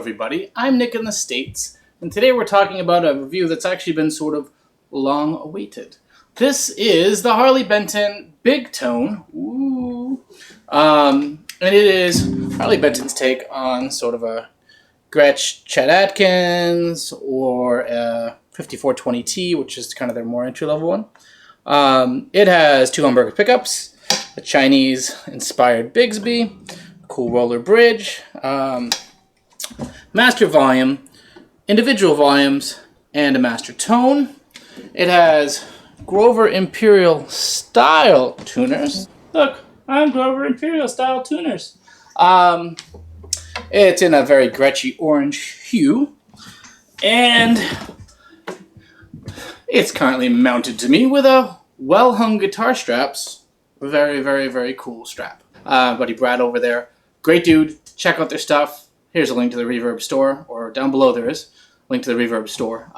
everybody. I'm Nick in the States, and today we're talking about a review that's actually been sort of long awaited. This is the Harley Benton BigTone. Ooh. And it is Harley Benton's take on sort of a Gretsch Chet Atkins or a 5420T, which is kind of their more entry-level one. It has two humbucker pickups, a Chinese-inspired Bigsby, a cool roller bridge, master volume, individual volumes, and a master tone. It has Grover Imperial style tuners. Look, I'm Grover Imperial style tuners. It's in a very Gretchy orange hue, and it's currently mounted to me with a well-hung guitar straps. Very, very, very cool strap. Buddy Brad over there, great dude. Check out their stuff. Here's a link to the Reverb store, or down below there is a link to the Reverb store.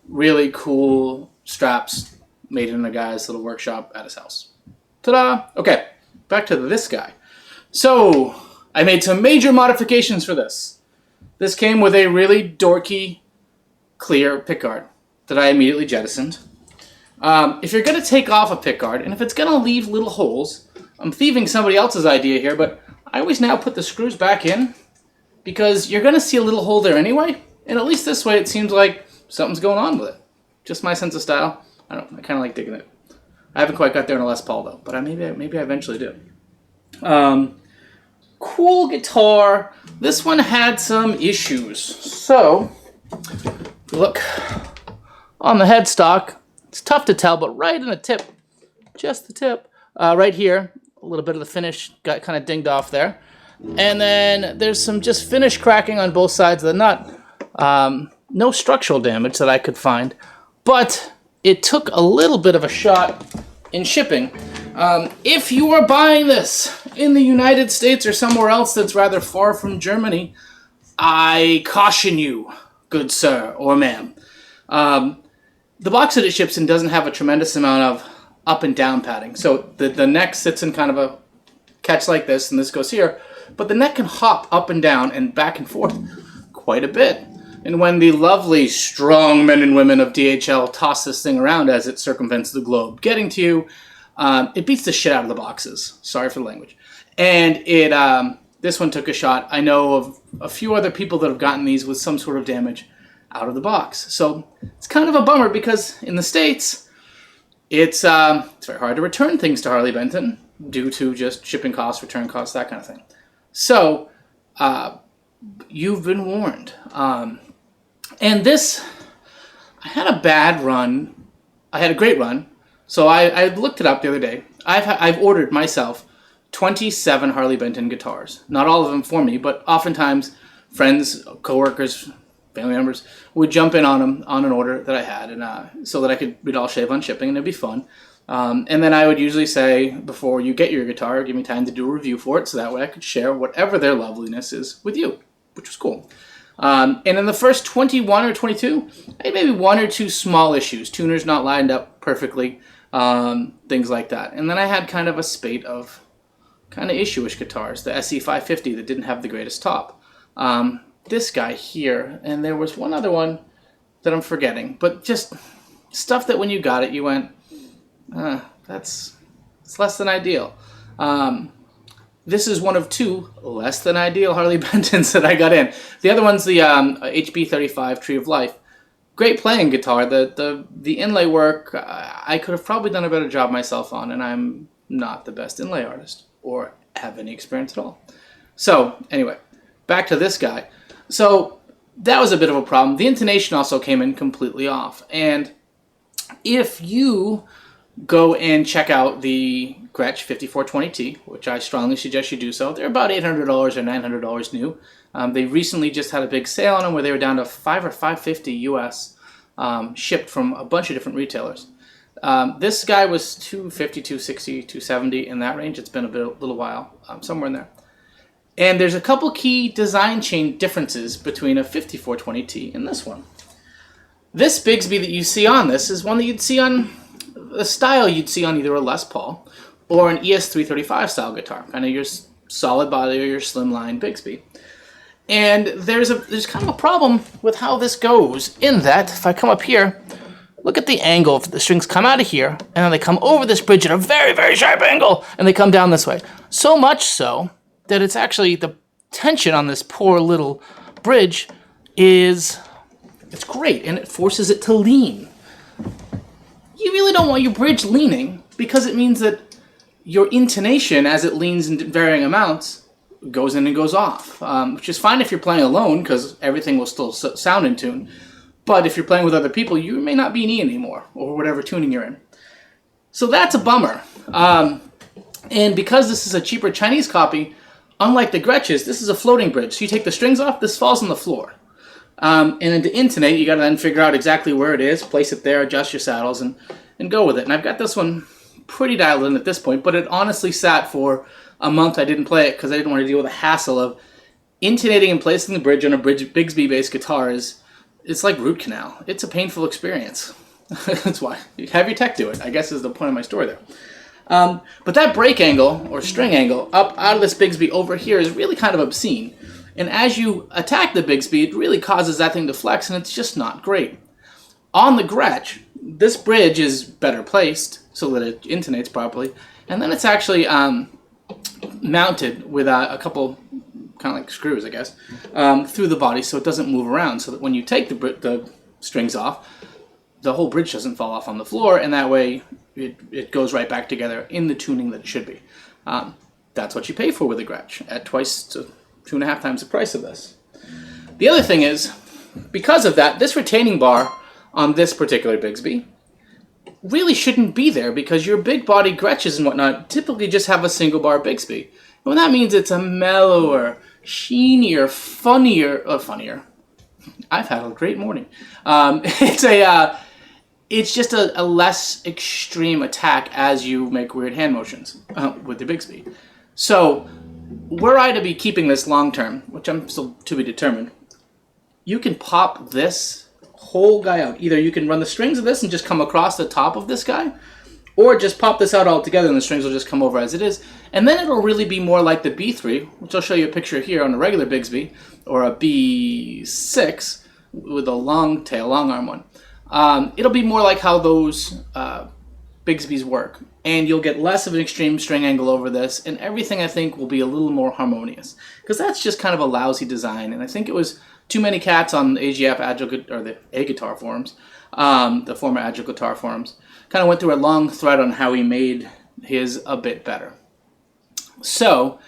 Really cool straps made in a guy's little workshop at his house. Ta-da! Okay, back to this guy. So, I made some major modifications for this. This came with a really dorky, clear pickguard that I immediately jettisoned. If you're going to take off a pickguard, and if it's going to leave little holes, I'm thieving somebody else's idea here, but I always now put the screws back in, because you're going to see a little hole there anyway, and at least this way it seems like something's going on with it. Just my sense of style. I don't know, I kind of like digging it. I haven't quite got there in a Les Paul though, but maybe I eventually do. Cool guitar. This one had some issues. So, look on the headstock. It's tough to tell, but right in the tip, just the tip, right here, a little bit of the finish got kind of dinged off there. And then there's some just finish cracking on both sides of the nut. No structural damage that I could find, but it took a little bit of a shot in shipping. If you are buying this in the United States or somewhere else that's rather far from Germany, I caution you, good sir or ma'am. The box that it ships in doesn't have a tremendous amount of up and down padding. So the neck sits in kind of a catch like this, and this goes here. But the neck can hop up and down and back and forth quite a bit. And when the lovely, strong men and women of DHL toss this thing around as it circumvents the globe, getting to you, it beats the shit out of the boxes. Sorry for the language. And this one took a shot. I know of a few other people that have gotten these with some sort of damage out of the box. So it's kind of a bummer because in the States, it's very hard to return things to Harley Benton due to just shipping costs, return costs, that kind of thing. So, you've been warned. And this, I had a bad run. I had a great run. So I looked it up the other day. I've ordered myself 27 Harley Benton guitars. Not all of them for me, but oftentimes friends, coworkers, family members would jump in on them on an order that I had, and so that we'd all shave on shipping, and it'd be fun. And then I would usually say, before you get your guitar, give me time to do a review for it, so that way I could share whatever their loveliness is with you, which was cool. And in the first 21 or 22, I had maybe one or two small issues, tuners not lined up perfectly, things like that. And then I had kind of a spate of kind of issue-ish guitars, the SE550 that didn't have the greatest top. This guy here, and there was one other one that I'm forgetting, but just stuff that when you got it, you went, it's less than ideal. This is one of two less than ideal Harley Bentons that I got in. The other one's the HB35 Tree of Life. Great playing guitar. The inlay work, I could have probably done a better job myself on, and I'm not the best inlay artist or have any experience at all. So anyway, back to this guy. So that was a bit of a problem. The intonation also came in completely off. And if you go and check out the Gretsch 5420T, which I strongly suggest you do so. They're about $800 or $900 new. They recently just had a big sale on them where they were down to $5 or $550 US, shipped from a bunch of different retailers. This guy was $250, $260, $270 in that range. It's been a little while, somewhere in there. And there's a couple key design chain differences between a 5420T and this one. This Bigsby that you see on this is one that you'd see on a style you'd see on either a Les Paul or an ES335 style guitar, kind of your solid body or your slimline Bigsby. And there's kind of a problem with how this goes, in that if I come up here, look at the angle. The strings come out of here, and then they come over this bridge at a very, very sharp angle, and they come down this way. So much so that it's actually the tension on this poor little bridge it's great, and it forces it to lean. You really don't want your bridge leaning, because it means that your intonation, as it leans in varying amounts, goes in and goes off, which is fine if you're playing alone, because everything will still sound in tune. But if you're playing with other people, you may not be in E anymore, or whatever tuning you're in. So that's a bummer. And because this is a cheaper Chinese copy, unlike the Gretsch's, this is a floating bridge. So you take the strings off, this falls on the floor. And then to intonate, you got to then figure out exactly where it is, place it there, adjust your saddles, and go with it. And I've got this one pretty dialed in at this point, but it honestly sat for a month. I didn't play it because I didn't want to deal with the hassle of intonating and placing the bridge on a Bigsby bass guitar. It's like root canal. It's a painful experience. That's why. Have your tech do it, I guess, is the point of my story there. But that break angle, or string angle, up out of this Bigsby over here is really kind of obscene. And as you attack the Bigsby, it really causes that thing to flex, and it's just not great. On the Gretsch, this bridge is better placed so that it intonates properly, and then it's actually mounted with a couple, kind of like screws, I guess, through the body so it doesn't move around, so that when you take the strings off, the whole bridge doesn't fall off on the floor, and that way it goes right back together in the tuning that it should be. That's what you pay for with a Gretsch, at twice to 2.5 times the price of this. The other thing is, because of that, this retaining bar on this particular Bigsby really shouldn't be there, because your big body Gretches and whatnot typically just have a single bar Bigsby. And that means it's a mellower, sheenier, funnier. I've had a great morning. It's just a less extreme attack as you make weird hand motions with the Bigsby. So, were I to be keeping this long term, which I'm still to be determined, you can pop this whole guy out. Either you can run the strings of this and just come across the top of this guy, or just pop this out altogether and the strings will just come over as it is. And then it'll really be more like the B3, which I'll show you a picture here on a regular Bigsby, or a B6 with a long tail, long arm one. It'll be more like how those Bigsbys work. And you'll get less of an extreme string angle over this, and everything, I think, will be a little more harmonious. Because that's just kind of a lousy design, and I think it was too many cats on the AGF Agile, or the A-Guitar forums, the former Agile Guitar forums, kind of went through a long thread on how he made his a bit better. So,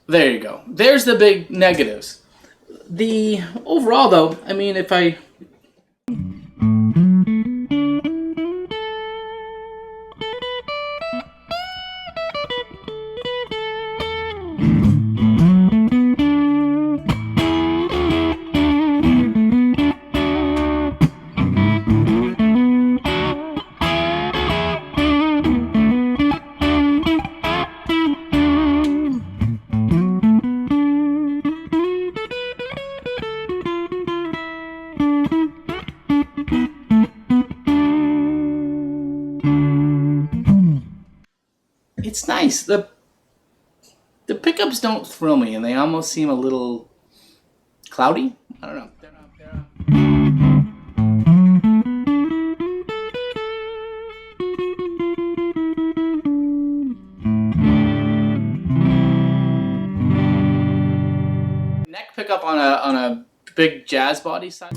there you go. There's the big negatives. The overall, though, I mean, if I... It's nice. The pickups don't thrill me, and they almost seem a little cloudy. I don't know. Neck pickup on a big jazz body side.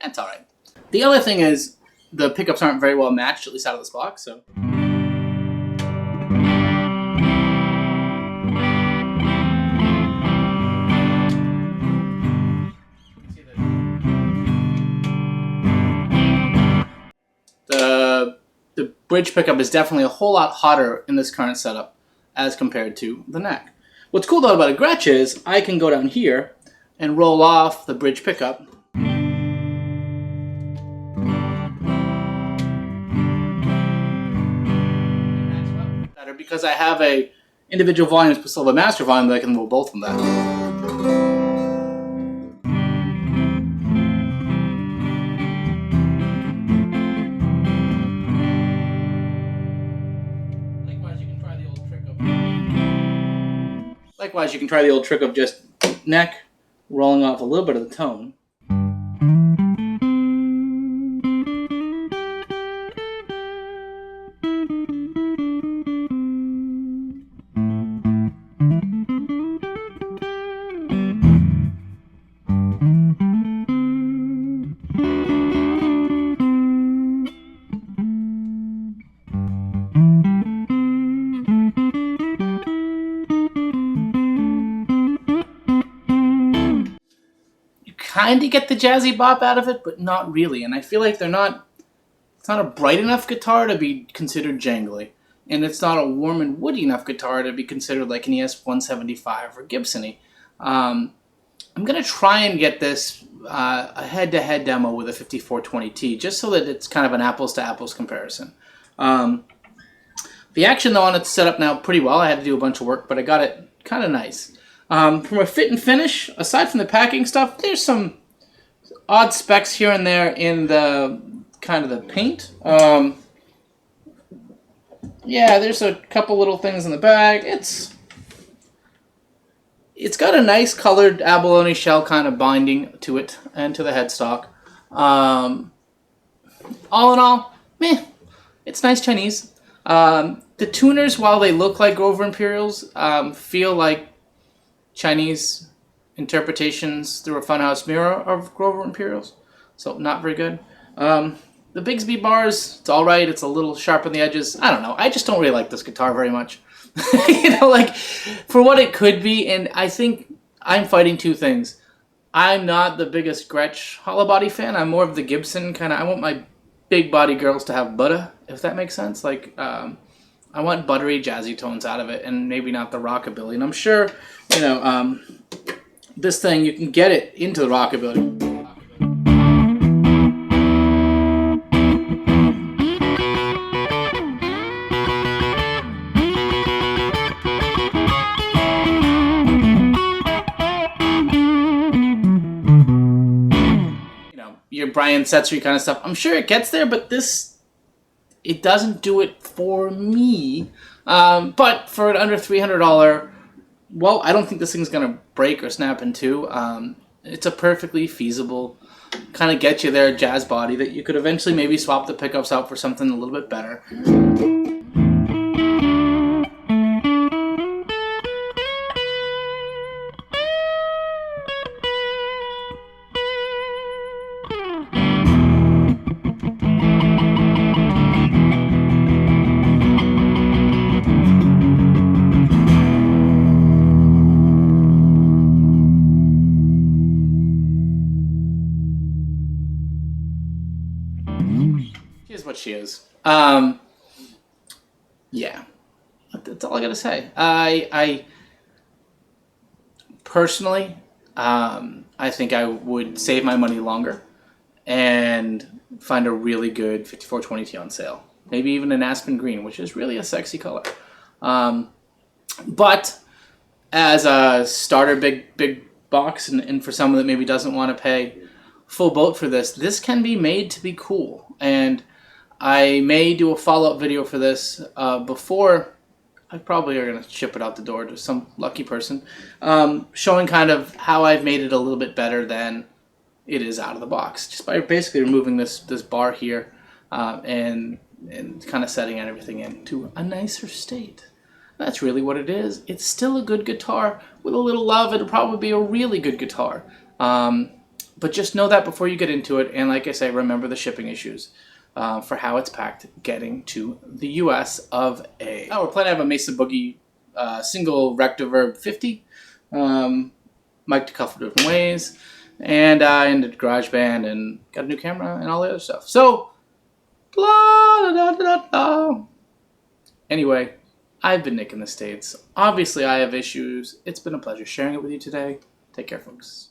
That's all right. The other thing is the pickups aren't very well matched, at least out of this box, so. The bridge pickup is definitely a whole lot hotter in this current setup as compared to the neck. What's cool though about a Gretsch is I can go down here and roll off the bridge pickup. Because I have a individual volumes but still have a master volume that I can roll both of them. Likewise, you can try the old trick of just neck, rolling off a little bit of the tone. Kind of get the jazzy bop out of it, but not really. And I feel like it's not a bright enough guitar to be considered jangly. And it's not a warm and woody enough guitar to be considered like an ES-175 or Gibson-y. I'm going to try and get this a head-to-head demo with a 5420T, just so that it's kind of an apples-to-apples comparison. The action, though, on it's set up now pretty well. I had to do a bunch of work, but I got it kind of nice. From a fit and finish, aside from the packing stuff, there's some odd specs here and there in the kind of the paint. Yeah, there's a couple little things in the bag. It's got a nice colored abalone shell kind of binding to it and to the headstock. All in all, meh. It's nice Chinese. The tuners, while they look like Grover Imperials, feel like Chinese interpretations through a funhouse mirror of Grover Imperials, so not very good. The Bigsby bars, it's all right. It's a little sharp on the edges. I don't know. I just don't really like this guitar very much. You know, like, for what it could be, and I think I'm fighting two things. I'm not the biggest Gretsch hollow body fan. I'm more of the Gibson kind of. I want my big body girls to have butter, if that makes sense. Like, I want buttery, jazzy tones out of it, and maybe not the rockabilly. And I'm sure, you know, this thing, you can get it into the rockabilly. You know, your Brian Setzer kind of stuff. I'm sure it gets there, but it doesn't do it for me. But for an under $300, well, I don't think this thing's going to break or snap in two. It's a perfectly feasible kind of get you there jazz body that you could eventually maybe swap the pickups out for something a little bit better. She's what she is. Yeah, that's all I gotta say. I personally, I think I would save my money longer and find a really good 5420T on sale. Maybe even an aspen green, which is really a sexy color. But as a starter big box, and for someone that maybe doesn't want to pay full boat for this can be made to be cool. And I may do a follow-up video for this before I probably are going to ship it out the door to some lucky person, showing kind of how I've made it a little bit better than it is out of the box, just by basically removing this bar here and kind of setting everything into a nicer state. That's really what it is. It's still a good guitar. With a little love, it'll probably be a really good guitar. But just know that before you get into it, and like I say, remember the shipping issues for how it's packed getting to the US of A. Oh, we're planning to have a Mesa Boogie single Rectiverb 50, mic'd a couple different ways, and into GarageBand, and got a new camera and all the other stuff. So, blah, da, da, da, da. Anyway, I've been Nick in the States. Obviously, I have issues. It's been a pleasure sharing it with you today. Take care, folks.